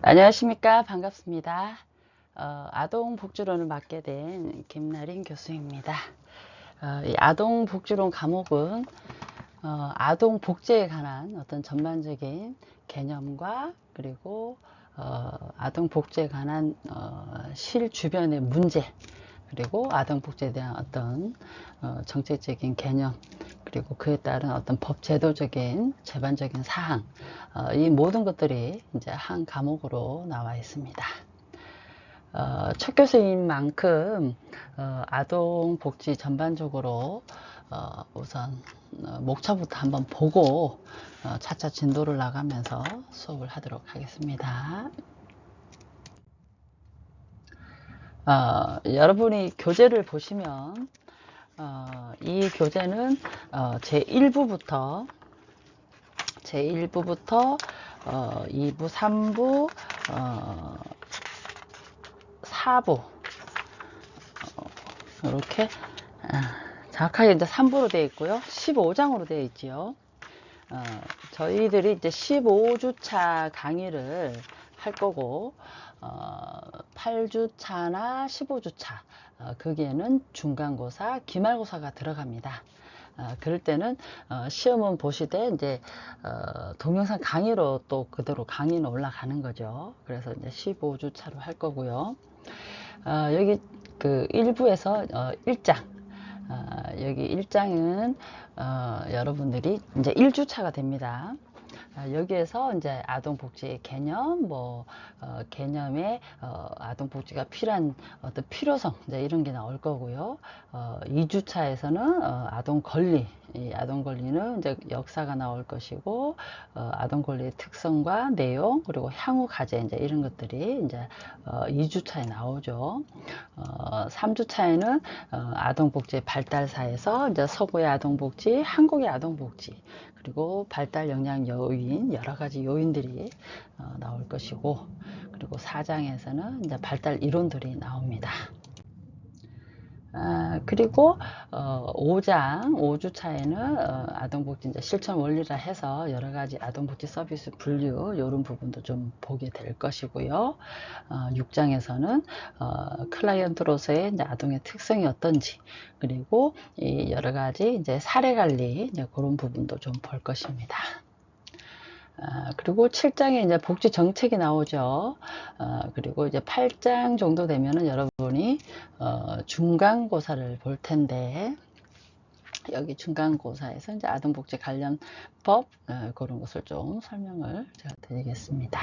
안녕하십니까. 반갑습니다. 아동복지론을 맡게 된 김나린 교수입니다. 이 아동복지론 과목은 아동복지에 관한 어떤 전반적인 개념과 그리고 아동복지에 관한 실주변의 문제, 그리고 아동복지에 대한 어떤 정책적인 개념, 그리고 그에 따른 어떤 법 제도적인 제반적인 사항, 이 모든 것들이 이제 한 과목으로 나와 있습니다. 첫 교수인 만큼 아동복지 전반적으로 우선 목차부터 한번 보고 차차 진도를 나가면서 수업을 하도록 하겠습니다. 여러분이 교재를 보시면 이 교재는 제1부부터 2부, 3부, 4부 이렇게 정확하게 이제 3부로 되어 있고요. 15장으로 되어 있지요. 저희들이 이제 15주차 강의를 할 거고 8주차나 15주차 거기에는 중간고사, 기말고사가 들어갑니다. 그럴 때는 시험은 보시되 이제 동영상 강의로 또 그대로 강의는 올라가는 거죠. 그래서 이제 15주차로 할 거고요. 여기 그 1부에서 1장 여기 1장은 여러분들이 이제 1주차가 됩니다. 여기에서 이제 아동복지의 개념, 개념에 아동복지가 필요한 어떤 필요성, 이제 이런 게 나올 거고요. 2주차에서는 아동권리, 이 아동권리는 이제 역사가 나올 것이고, 아동권리의 특성과 내용, 그리고 향후 과제, 이제 이런 것들이 이제 2주차에 나오죠. 3주차에는 아동복지 발달사에서 이제 서구의 아동복지, 한국의 아동복지, 그리고 발달 역량 요인, 여러 가지 요인들이 나올 것이고, 그리고 4장에서는 이제 발달 이론들이 나옵니다. 그리고 5장 5주차에는 아동복지 이제 실천 원리라 해서 여러 가지 아동복지 서비스 분류 이런 부분도 좀 보게 될 것이고요. 6장에서는 클라이언트로서의 이제 아동의 특성이 어떤지, 그리고 이 여러 가지 이제 사례 관리 이제 그런 부분도 좀 볼 것입니다. 그리고 7장에 이제 복지 정책이 나오죠. 그리고 이제 8장 정도 되면은 여러분이 중간고사를 볼 텐데, 여기 중간고사에서 이제 아동복지 관련 법 그런 것을 좀 설명을 제가 드리겠습니다.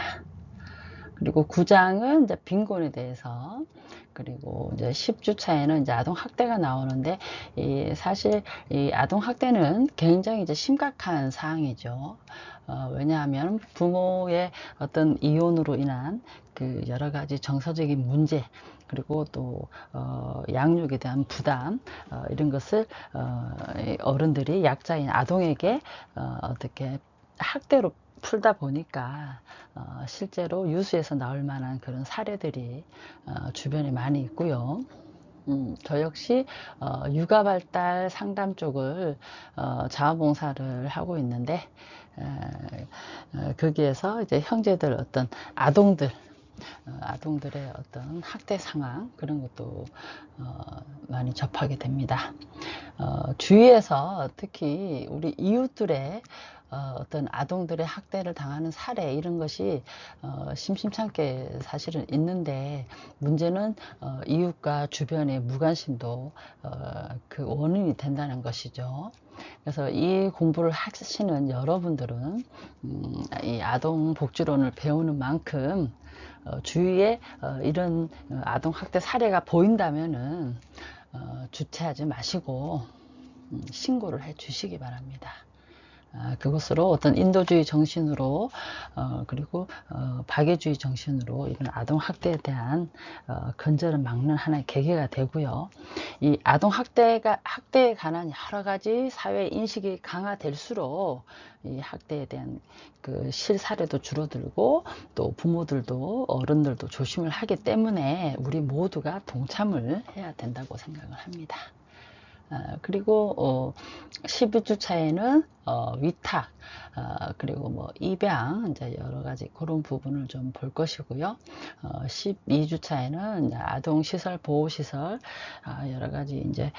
그리고 9장은 이제 빈곤에 대해서, 그리고 이제 10주차에는 이제 아동학대가 나오는데, 사실 이 아동학대는 굉장히 이제 심각한 사항이죠. 왜냐하면 부모의 어떤 이혼으로 인한 그 여러 가지 정서적인 문제, 그리고 또 양육에 대한 부담, 이런 것을 어른들이 약자인 아동에게 어떻게 학대로 풀다 보니까 실제로 유수에서 나올 만한 그런 사례들이 주변에 많이 있고요. 저 역시 육아발달 상담 쪽을 자원봉사를 하고 있는데, 거기에서 이제 형제들 어떤 아동들의 어떤 학대 상황, 그런 것도 많이 접하게 됩니다. 주위에서 특히 우리 이웃들의 어떤 아동들의 학대를 당하는 사례, 이런 것이 심심찮게 사실은 있는데, 문제는 이웃과 주변의 무관심도 그 원인이 된다는 것이죠. 그래서 이 공부를 하시는 여러분들은 이 아동복지론을 배우는 만큼 주위에 이런 아동학대 사례가 보인다면은 주체하지 마시고 신고를 해 주시기 바랍니다. 그것으로 어떤 인도주의 정신으로 그리고 박애주의 정신으로 이런 아동학대에 대한 근절을 막는 하나의 계기가 되고요. 이 아동학대에 관한 여러 가지 사회 인식이 강화될수록 이 학대에 대한 그 실사례도 줄어들고, 또 부모들도 어른들도 조심을 하기 때문에 우리 모두가 동참을 해야 된다고 생각을 합니다. 그리고 12주차에는 위탁, 그리고 뭐 입양, 이제 여러 가지 그런 부분을 좀 볼 것이고요. 12주차에는 아동시설, 보호시설, 여러 가지 이제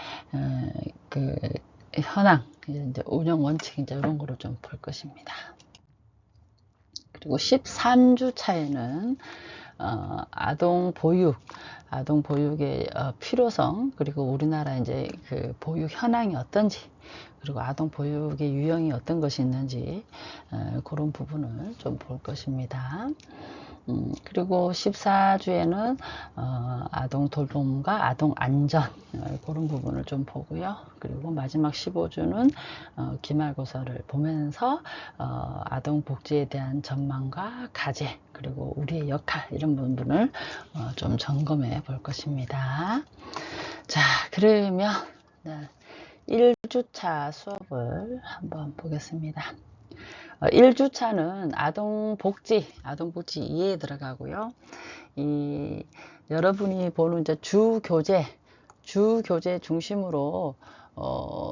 그 현황, 이제 운영 원칙, 이제 이런 거를 좀 볼 것입니다. 그리고 13주차에는 아동 보육의 필요성, 그리고 우리나라 이제 그 보육 현황이 어떤지, 그리고 아동 보육의 유형이 어떤 것이 있는지, 그런 부분을 좀 볼 것입니다. 그리고 14주에는 아동 돌봄과 아동 안전, 그런 부분을 좀 보고요. 그리고 마지막 15주는 기말고사를 보면서 아동 복지에 대한 전망과 과제, 그리고 우리의 역할, 이런 부분을 좀 점검해 볼 것입니다. 자, 그러면 1주차 수업을 한번 보겠습니다. 1주차는 아동복지 이해에 들어가고요. 여러분이 보는 이제 주교재 중심으로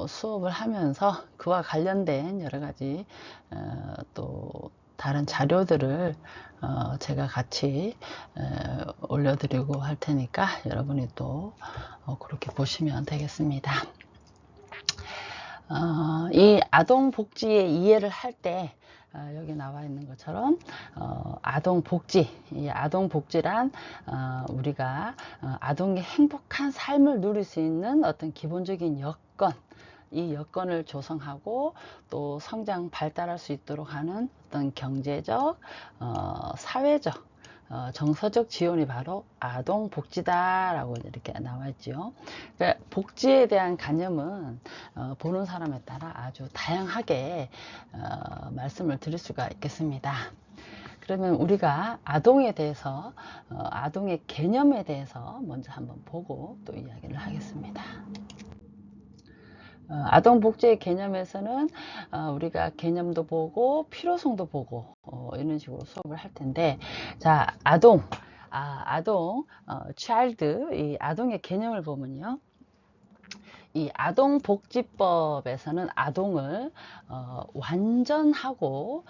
수업을 하면서 그와 관련된 여러 가지 또 다른 자료들을 제가 같이 올려드리고 할 테니까 여러분이 또 그렇게 보시면 되겠습니다. 이 아동복지의 이해를 할 때 여기 나와 있는 것처럼 이 아동복지란 우리가 아동의 행복한 삶을 누릴 수 있는 어떤 기본적인 여건, 이 여건을 조성하고 또 성장 발달할 수 있도록 하는 어떤 경제적, 사회적, 정서적 지원이 바로 아동복지다라고 이렇게 나와 있죠. 그러니까 복지에 대한 개념은 보는 사람에 따라 아주 다양하게 말씀을 드릴 수가 있겠습니다. 그러면 우리가 아동에 대해서 아동의 개념에 대해서 먼저 한번 보고 또 이야기를 하겠습니다. 아동복지의 개념에서는 우리가 개념도 보고 필요성도 보고 이런 식으로 수업을 할 텐데, 자, child, 이 아동의 개념을 보면요, 이 아동복지법에서는 아동을 완전하고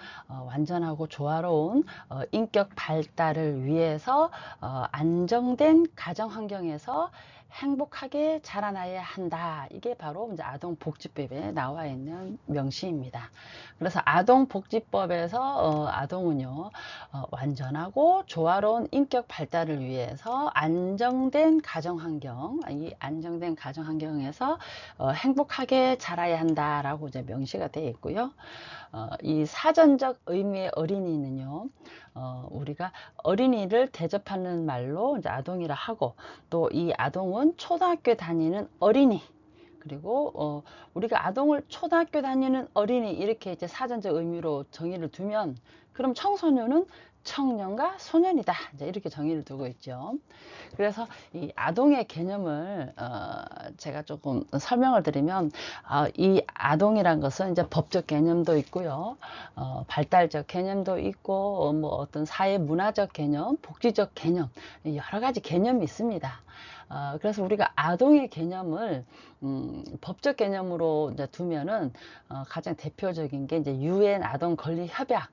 조화로운 인격 발달을 위해서 안정된 가정환경에서 행복하게 자라나야 한다. 이게 바로 이제 아동복지법에 나와 있는 명시입니다. 그래서 아동복지법에서 아동은요, 완전하고 조화로운 인격 발달을 위해서 안정된 가정환경, 이 안정된 가정환경에서 행복하게 자라야 한다라고 이제 명시가 되어 있고요. 이 사전적 의미의 어린이는요, 우리가 어린이를 대접하는 말로 이제 아동이라 하고, 또 이 아동은 초등학교 다니는 어린이, 그리고 우리가 아동을 초등학교 다니는 어린이, 이렇게 이제 사전적 의미로 정의를 두면, 그럼 청소년은 청년과 소년이다, 이제 이렇게 정의를 두고 있죠. 그래서 이 아동의 개념을 제가 조금 설명을 드리면, 이 아동이란 것은 이제 법적 개념도 있고요, 발달적 개념도 있고, 뭐 어떤 사회 문화적 개념, 복지적 개념, 여러 가지 개념이 있습니다. 그래서 우리가 아동의 개념을 법적 개념으로 이제 두면은 가장 대표적인 게 이제 유엔 아동 권리 협약,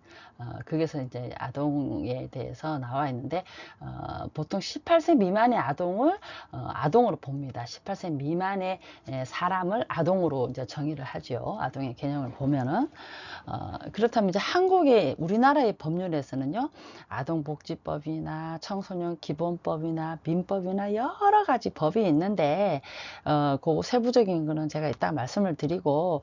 거기서 이제 아동에 대해서 나와 있는데, 보통 18세 미만의 아동을 아동으로 봅니다. 18세 미만의 사람을 아동으로 이제 정의를 하죠. 아동의 개념을 보면은. 그렇다면 이제 우리나라의 법률에서는요, 아동복지법이나 청소년 기본법이나 민법이나 여러 가지 법이 있는데, 그 세부적인 거는 제가 이따 말씀을 드리고,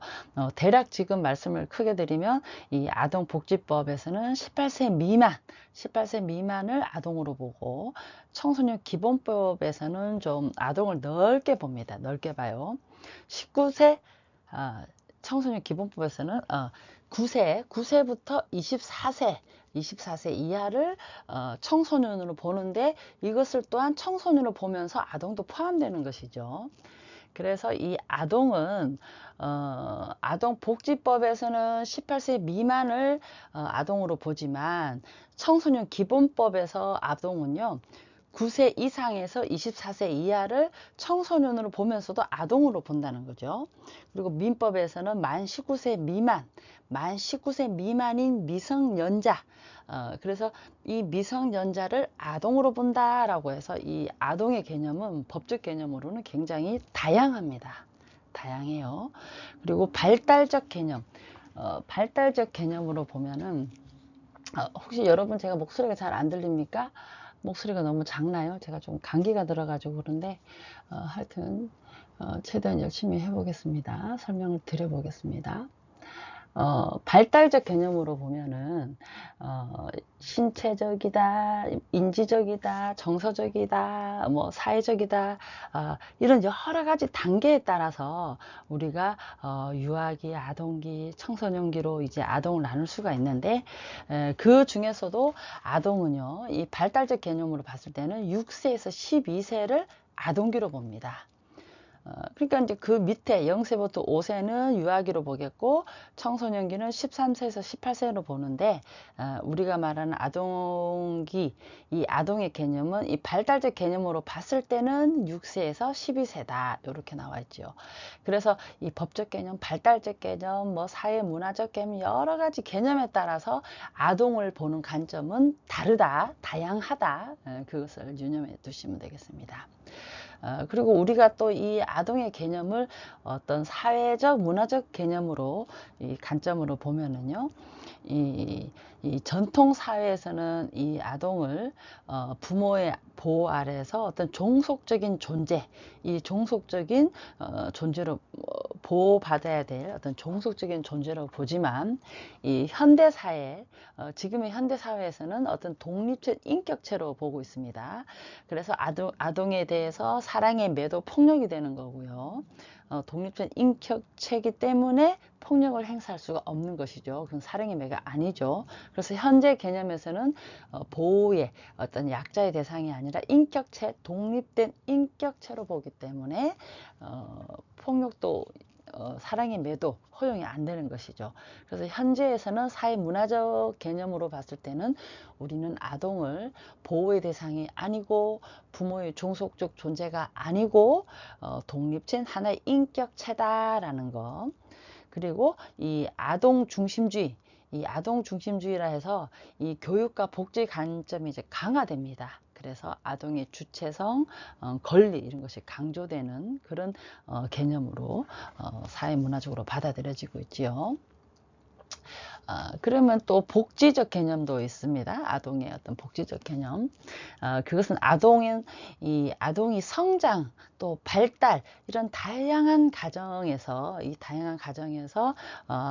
대략 지금 말씀을 크게 드리면, 이 아동복지법에서는 18세 미만을 아동으로 보고, 청소년 기본법에서는 좀 아동을 넓게 봅니다. 넓게 봐요. 19세, 청소년 기본법에서는 9세부터 24세 이하를 청소년으로 보는데, 이것을 또한 청소년으로 보면서 아동도 포함되는 것이죠. 그래서 이 아동은 아동복지법에서는 18세 미만을 아동으로 보지만, 청소년 기본법에서 아동은요, 19세 이상에서 24세 이하를 청소년으로 보면서도 아동으로 본다는 거죠. 그리고 민법에서는 만 19세 미만인 미성년자, 그래서 이 미성년자를 아동으로 본다라고 해서 이 아동의 개념은 법적 개념으로는 굉장히 다양합니다. 다양해요. 그리고 발달적 개념, 발달적 개념으로 보면은 혹시 여러분 제가 목소리가 잘 안 들립니까? 목소리가 너무 작나요? 제가 좀 감기가 들어가지고 그런데 하여튼 최대한 열심히 해보겠습니다. 설명을 드려보겠습니다. 발달적 개념으로 보면은 신체적이다, 인지적이다, 정서적이다, 뭐 사회적이다, 이런 여러 가지 단계에 따라서 우리가 유아기, 아동기, 청소년기로 이제 아동을 나눌 수가 있는데 그 중에서도 아동은요, 이 발달적 개념으로 봤을 때는 6세에서 12세를 아동기로 봅니다. 그러니까 이제 그 밑에 0세부터 5세는 유아기로 보겠고 청소년기는 13세에서 18세로 보는데 우리가 말하는 아동기, 이 아동의 개념은 이 발달적 개념으로 봤을 때는 6세에서 12세다 이렇게 나와 있죠. 그래서 이 법적 개념, 발달적 개념, 뭐 사회 문화적 개념 여러 가지 개념에 따라서 아동을 보는 관점은 다르다, 다양하다, 그것을 유념해 두시면 되겠습니다. 그리고 우리가 또 이 아동의 개념을 어떤 사회적, 문화적 개념으로 이 관점으로 보면은요, 이 전통 사회에서는 이 아동을 부모의 보호 아래에서 어떤 종속적인 존재, 이 종속적인 존재로 보호받아야 될 어떤 종속적인 존재라고 보지만 이 현대 사회, 지금의 현대 사회에서는 어떤 독립적 인격체로 보고 있습니다. 그래서 아동에 대해서 사랑의 매도 폭력이 되는 거고요. 독립적 인격체이기 때문에 폭력을 행사할 수가 없는 것이죠. 그건 사랑의 매가 아니죠. 그래서 현재 개념에서는 보호의 어떤 약자의 대상이 아니라 인격체, 독립된 인격체로 보기 때문에 폭력도 사랑의 매도 허용이 안 되는 것이죠. 그래서 현재에서는 사회 문화적 개념으로 봤을 때는 우리는 아동을 보호의 대상이 아니고 부모의 종속적 존재가 아니고 독립된 하나의 인격체다라는 것. 그리고 이 아동 중심주의, 이 아동 중심주의라 해서 이 교육과 복지 관점이 이제 강화됩니다. 그래서 아동의 주체성, 권리 이런 것이 강조되는 그런 개념으로 사회문화적으로 받아들여지고 있지요. 그러면 또 복지적 개념도 있습니다. 아동의 어떤 복지적 개념. 그것은 아동이 성장 또 발달 이런 다양한 가정에서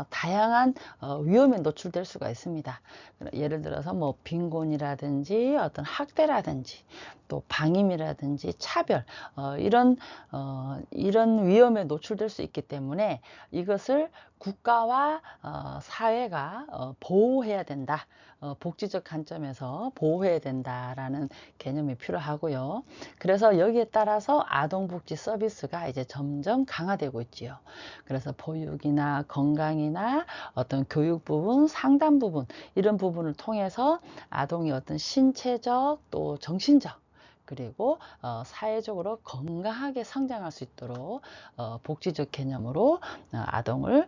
다양한 위험에 노출될 수가 있습니다. 예를 들어서 뭐 빈곤이라든지 어떤 학대라든지 또 방임이라든지 차별 이런 위험에 노출될 수 있기 때문에 이것을 국가와 사회가 보호해야 된다. 복지적 관점에서 보호해야 된다라는 개념이 필요하고요. 그래서 여기에 따라서 아동복지 서비스가 이제 점점 강화되고 있지요. 그래서 보육이나 건강이나 어떤 교육 부분, 상담 부분 이런 부분을 통해서 아동이 어떤 신체적 또 정신적 그리고 사회적으로 건강하게 성장할 수 있도록 복지적 개념으로 아동을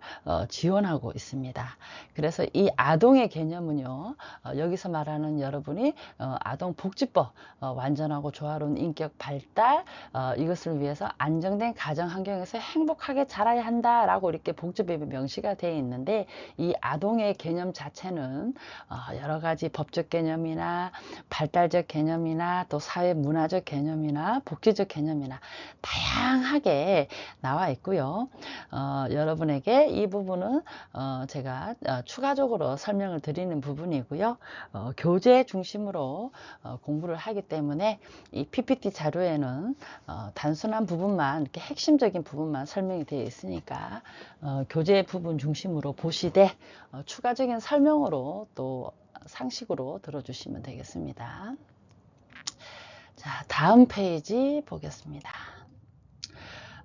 지원하고 있습니다. 그래서 이 아동의 개념은요, 여기서 말하는 여러분이 아동복지법, 완전하고 조화로운 인격 발달, 이것을 위해서 안정된 가정 환경에서 행복하게 자라야 한다라고 이렇게 복지법에 명시가 되어 있는데 이 아동의 개념 자체는 여러 가지 법적 개념이나 발달적 개념이나 또 사회 문화적 개념이나 복지적 개념이나 다양하게 나와 있고요. 여러분에게 이 부분은 제가 추가적으로 설명을 드리는 부분이고요. 교재 중심으로 공부를 하기 때문에 이 PPT 자료에는 단순한 부분만 이렇게 핵심적인 부분만 설명이 되어 있으니까 교재 부분 중심으로 보시되 추가적인 설명으로 또 상식으로 들어주시면 되겠습니다. 자, 다음 페이지 보겠습니다.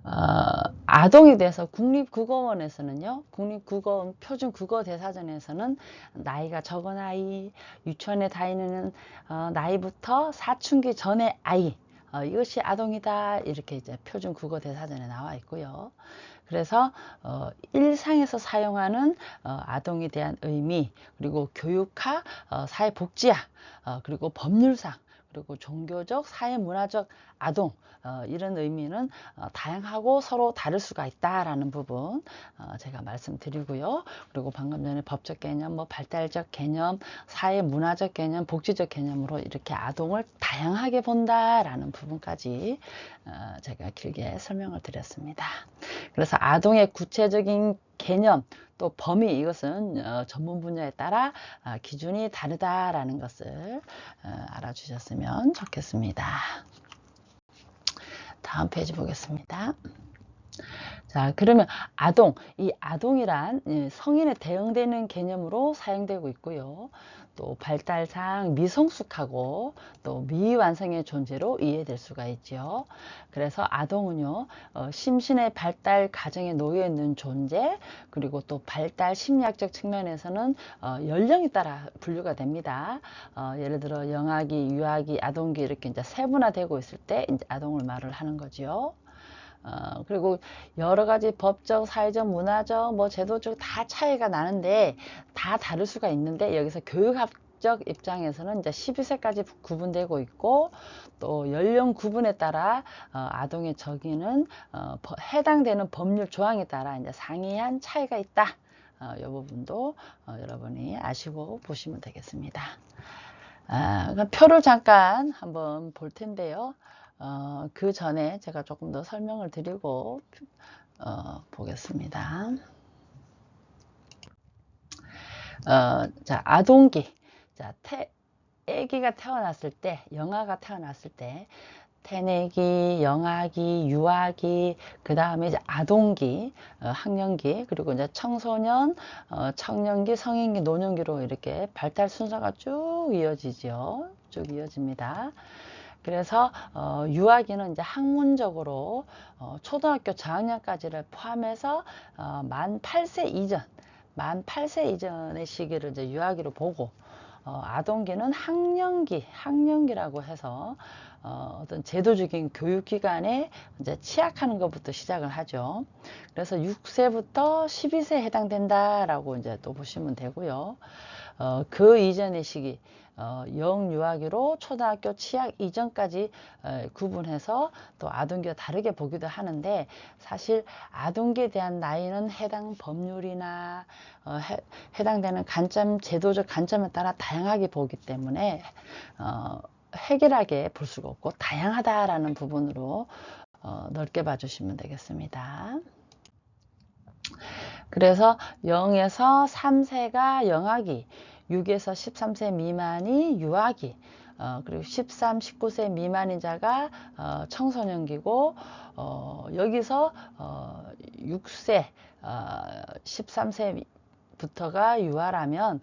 아동에 대해서 국립국어원에서는요, 국립국어원 표준국어대사전에서는 나이가 적은 아이, 유치원에 다니는 나이부터 사춘기 전의 아이, 이것이 아동이다, 이렇게 이제 표준국어대사전에 나와 있고요. 그래서 일상에서 사용하는 아동에 대한 의미, 그리고 교육학, 사회복지학, 그리고 법률상, 그리고 종교적, 사회문화적 아동, 이런 의미는 다양하고 서로 다를 수가 있다라는 부분 제가 말씀드리고요. 그리고 방금 전에 법적 개념, 뭐 발달적 개념, 사회문화적 개념, 복지적 개념으로 이렇게 아동을 다양하게 본다라는 부분까지 제가 길게 설명을 드렸습니다. 그래서 아동의 구체적인 개념 또 범위, 이것은 전문 분야에 따라 기준이 다르다라는 것을 알아주셨으면 좋겠습니다. 다음 페이지 보겠습니다. 자, 그러면 아동, 이 아동이란 성인에 대응되는 개념으로 사용되고 있고요. 또 발달상 미성숙하고 또 미완성의 존재로 이해될 수가 있죠. 그래서 아동은요, 심신의 발달 과정에 놓여 있는 존재, 그리고 또 발달 심리학적 측면에서는 연령에 따라 분류가 됩니다. 예를 들어 영아기, 유아기, 아동기 이렇게 이제 세분화되고 있을 때 이제 아동을 말을 하는 거죠. 그리고 여러 가지 법적, 사회적, 문화적, 뭐 제도적 다 차이가 나는데 다 다를 수가 있는데 여기서 교육학적 입장에서는 이제 12세까지 구분되고 있고 또 연령 구분에 따라 아동의 적용은 해당되는 법률 조항에 따라 이제 상이한 차이가 있다. 이 부분도 여러분이 아시고 보시면 되겠습니다. 그럼 표를 잠깐 한번 볼 텐데요. 그 전에 제가 조금 더 설명을 드리고 보겠습니다. 자, 아동기. 자, 아기가 태어났을 때, 영아가 태어났을 때, 태내기, 영아기, 유아기, 그 다음에 이제 아동기, 학령기, 그리고 이제 청소년, 청년기, 성인기, 노년기로 이렇게 발달 순서가 쭉 이어지죠. 쭉 이어집니다. 그래서 유아기는 이제 학문적으로 초등학교 저학년까지를 포함해서 만 8세 이전의 시기를 이제 유아기로 보고 아동기는 학령기라고 해서 어떤 제도적인 교육기관에 이제 취약하는 것부터 시작을 하죠. 그래서 6세부터 12세에 해당된다라고 이제 또 보시면 되고요. 그 이전의 시기, 영유아기로 초등학교 취약 이전까지 구분해서 또 아동기와 다르게 보기도 하는데 사실 아동기에 대한 나이는 해당 법률이나 해당되는 관점, 제도적 관점에 따라 다양하게 보기 때문에 해결하게 볼 수가 없고 다양하다라는 부분으로 넓게 봐주시면 되겠습니다. 그래서 0에서 3세가 영아기, 6에서 13세 미만이 유아기, 그리고 13, 19세 미만인 자가 청소년기고 여기서 6세, 13세부터가 유아라면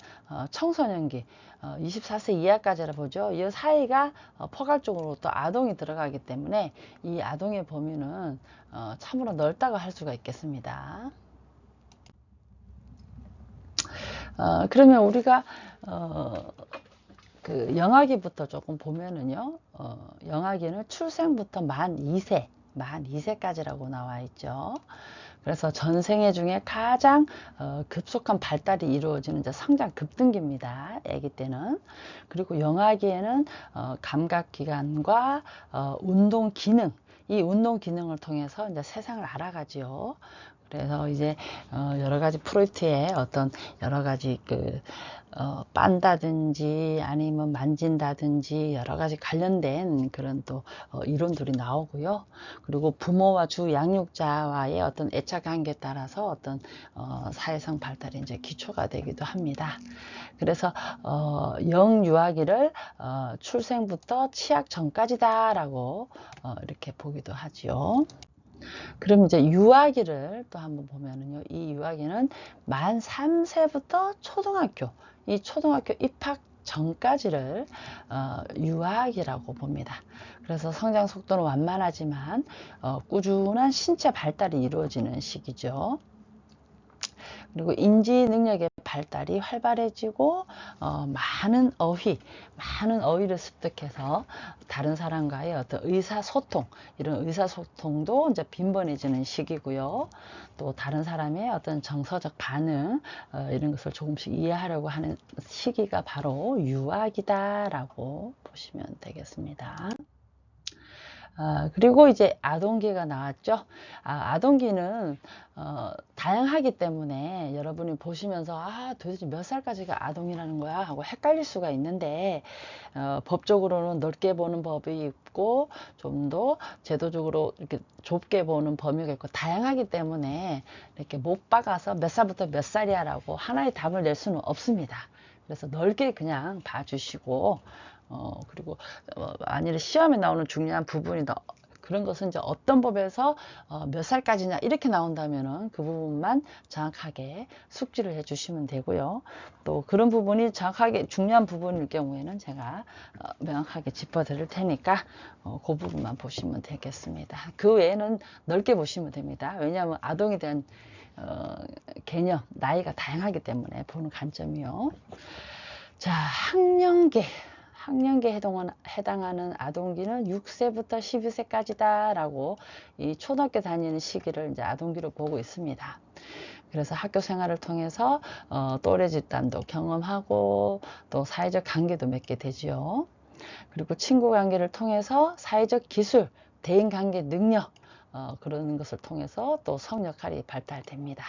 청소년기, 24세 이하까지라 보죠. 이 사이가 포괄적으로 또 아동이 들어가기 때문에 이 아동의 범위는 참으로 넓다고 할 수가 있겠습니다. 그러면 우리가 그 영아기부터 조금 보면은요, 영아기는 출생부터 만 2세까지라고 나와 있죠. 그래서 전생애 중에 가장 급속한 발달이 이루어지는 이제 성장 급등기입니다. 아기 때는. 그리고 영아기에는 감각기관과 운동 기능, 이 운동 기능을 통해서 이제 세상을 알아가지요. 그래서 이제 여러 가지 프로이트의 어떤 여러 가지 빤다든지 아니면 만진다든지 여러 가지 관련된 그런 또 이론들이 나오고요. 그리고 부모와 주 양육자와의 어떤 애착 관계에 따라서 어떤 사회성 발달이 이제 기초가 되기도 합니다. 그래서 영유아기를 출생부터 취약 전까지다라고 이렇게 보기도 하죠. 그럼 이제 유아기를 또 한번 보면은요, 이 유아기는 만 3세부터 초등학교, 이 초등학교 입학 전까지를 유아기라고 봅니다. 그래서 성장 속도는 완만하지만 꾸준한 신체 발달이 이루어지는 시기죠. 그리고 인지 능력의 발달이 활발해지고 많은 어휘를 습득해서 다른 사람과의 어떤 의사소통, 이런 의사소통도 이제 빈번해지는 시기고요. 또 다른 사람의 어떤 정서적 반응 이런 것을 조금씩 이해하려고 하는 시기가 바로 유아기다라고 보시면 되겠습니다. 그리고 이제 아동기가 나왔죠. 아동기는 다양하기 때문에 여러분이 보시면서 도대체 몇 살까지가 아동이라는 거야 하고 헷갈릴 수가 있는데 법적으로는 넓게 보는 법이 있고 좀 더 제도적으로 이렇게 좁게 보는 범위가 있고 다양하기 때문에 이렇게 못 박아서 몇 살부터 몇 살이야 라고 하나의 답을 낼 수는 없습니다. 그래서 넓게 그냥 봐주시고 그리고 만일에 시험에 나오는 중요한 부분이다. 그런 것은 이제 어떤 법에서 몇 살까지냐 이렇게 나온다면은 그 부분만 정확하게 숙지를 해 주시면 되고요. 또 그런 부분이 정확하게 중요한 부분일 경우에는 제가 명확하게 짚어 드릴 테니까 그 부분만 보시면 되겠습니다. 그 외에는 넓게 보시면 됩니다. 왜냐하면 아동에 대한 개념, 나이가 다양하기 때문에 보는 관점이요. 자, 학령기에 해당하는 아동기는 6세부터 12세까지다 라고 이 초등학교 다니는 시기를 이제 아동기로 보고 있습니다. 그래서 학교 생활을 통해서 또래 집단도 경험하고 또 사회적 관계도 맺게 되지요. 그리고 친구 관계를 통해서 사회적 기술, 대인 관계 능력 그런 것을 통해서 또 성 역할이 발달됩니다.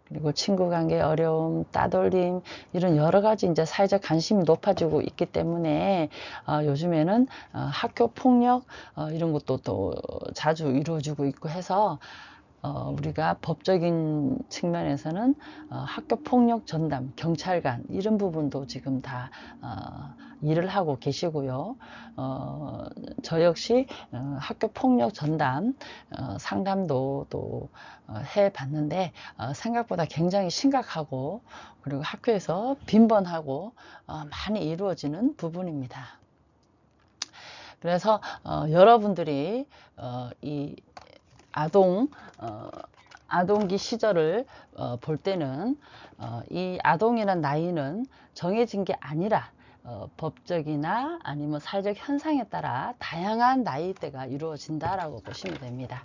그리고 친구 관계 어려움, 따돌림 이런 여러 가지 이제 사회적 관심이 높아지고 있기 때문에 요즘에는 학교 폭력 이런 것도 또 자주 이루어지고 있고 해서 우리가 법적인 측면에서는 학교 폭력 전담, 경찰관 이런 부분도 지금 다 일을 하고 계시고요. 저 역시 학교 폭력 전담 상담도 또 해봤는데 생각보다 굉장히 심각하고 그리고 학교에서 빈번하고 많이 이루어지는 부분입니다. 그래서 여러분들이 이 아동기 시절을 볼 때는 이 아동이라는 나이는 정해진 게 아니라 법적이나 아니면 사회적 현상에 따라 다양한 나이대가 이루어진다라고 보시면 됩니다.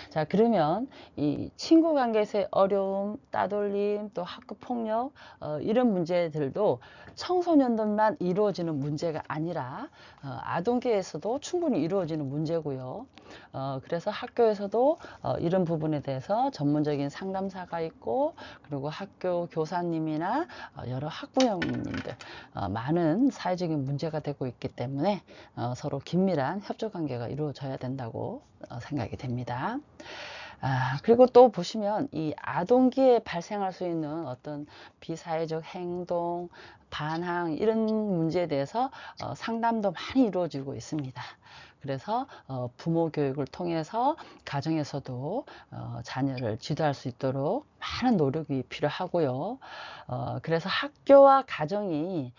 자, 그러면 이 친구 관계에서의 어려움, 따돌림, 또 학교 폭력 이런 문제들도 청소년들만 이루어지는 문제가 아니라 아동계에서도 충분히 이루어지는 문제고요. 그래서 학교에서도 이런 부분에 대해서 전문적인 상담사가 있고 그리고 학교 교사님이나 여러 학부형님들 많은 사회적인 문제가 되고 있기 때문에 서로 긴밀한 협조 관계가 이루어져야 된다고 생각이 됩니다. 그리고 또 보시면 이 아동기에 발생할 수 있는 어떤 비사회적 행동, 반항 이런 문제에 대해서 상담도 많이 이루어지고 있습니다. 그래서 부모 교육을 통해서 가정에서도 자녀를 지도할 수 있도록 많은 노력이 필요하고요. 그래서 학교와 가정이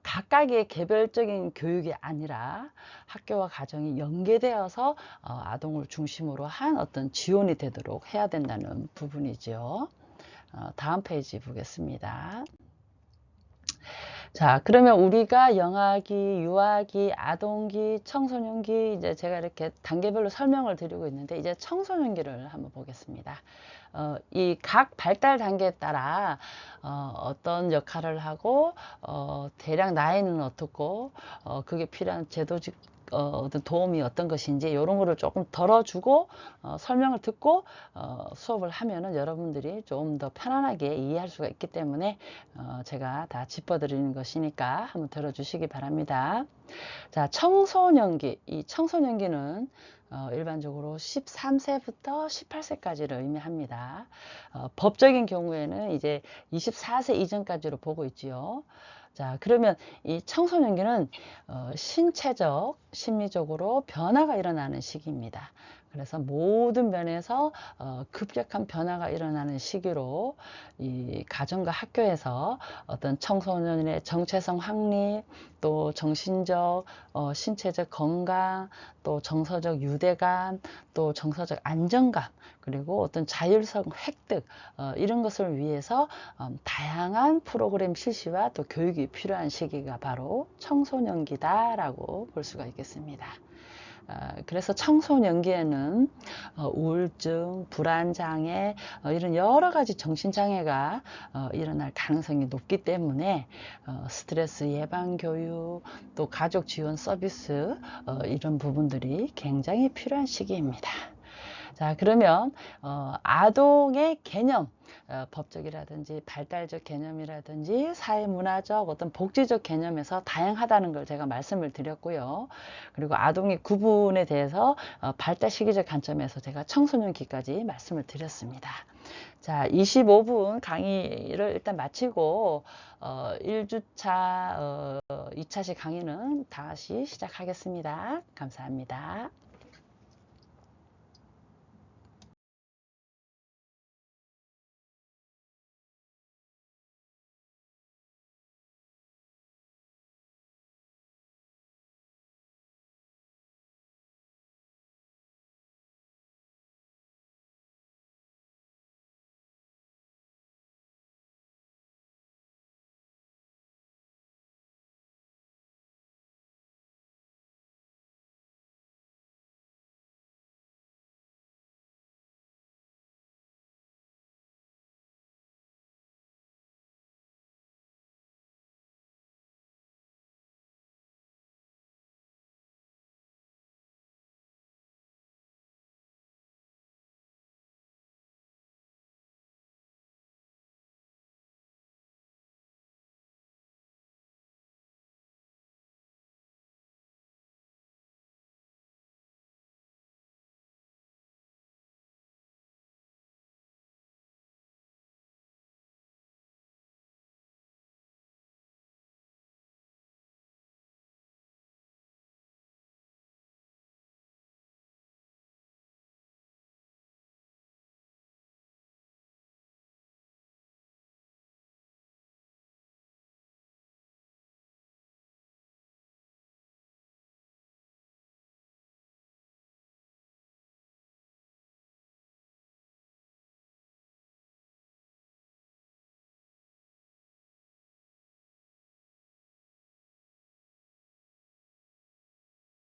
각각의 개별적인 교육이 아니라 학교와 가정이 연계되어서 아동을 중심으로 한 어떤 지원이 되도록 해야 된다는 부분이죠. 다음 페이지 보겠습니다. 자, 그러면 우리가 영아기, 유아기, 아동기, 청소년기 이제 제가 이렇게 단계별로 설명을 드리고 있는데 이제 청소년기를 한번 보겠습니다. 이 각 발달 단계에 따라 어떤 역할을 하고 대략 나이는 어떻고 그게 필요한 제도적 어떤 도움이 어떤 것인지 이런 거를 조금 덜어주고 설명을 듣고 수업을 하면은 여러분들이 좀 더 편안하게 이해할 수가 있기 때문에 제가 다 짚어드리는 것이니까 한번 들어주시기 바랍니다. 자, 청소년기. 이 청소년기는 일반적으로 13세부터 18세까지를 의미합니다. 법적인 경우에는 이제 24세 이전까지로 보고 있지요. 자, 그러면 이 청소년기는 신체적, 심리적으로 변화가 일어나는 시기입니다. 그래서 모든 면에서 급격한 변화가 일어나는 시기로 이 가정과 학교에서 어떤 청소년의 정체성 확립, 또 정신적, 신체적 건강, 또 정서적 유대감, 또 정서적 안정감, 그리고 어떤 자율성 획득, 이런 것을 위해서 다양한 프로그램 실시와 또 교육이 필요한 시기가 바로 청소년기다라고 볼 수가 있겠습니다. 그래서 청소년기에는 우울증, 불안장애, 이런 여러 가지 정신장애가 일어날 가능성이 높기 때문에 스트레스 예방 교육, 또 가족 지원 서비스, 이런 부분들이 굉장히 필요한 시기입니다. 자, 그러면 아동의 개념, 법적이라든지 발달적 개념이라든지 사회문화적 어떤 복지적 개념에서 다양하다는 걸 제가 말씀을 드렸고요. 그리고 아동의 구분에 대해서 발달 시기적 관점에서 제가 청소년기까지 말씀을 드렸습니다. 자, 25분 강의를 일단 마치고 1주차 2차식 강의는 다시 시작하겠습니다. 감사합니다.